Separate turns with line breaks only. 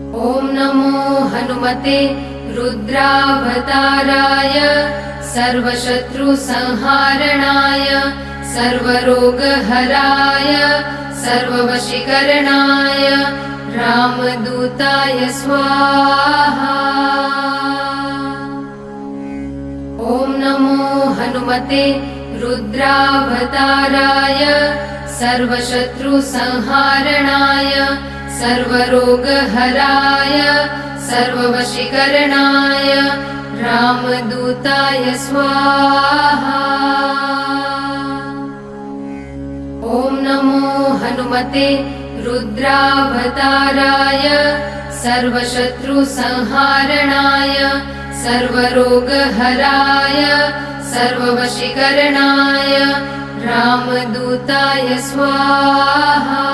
ॐ नमो हनुमते रुद्रावताराय सर्वशत्रुसंहारणाय सर्वरोगहराय सर्ववशीकरणाय रामदूताय स्वाहा। ॐ नमो हनुमते रुद्रावताराय सर्वशत्रुसंहारणाय सर्वरोगहराय सर्ववशीकरणाय रामदूताय स्वाहा। ॐ नमो हनुमते रुद्रावताराय सर्वशत्रुसंहारणाय सर्वरोगहराय सर्ववशीकरणाय रामदूताय स्वाहा।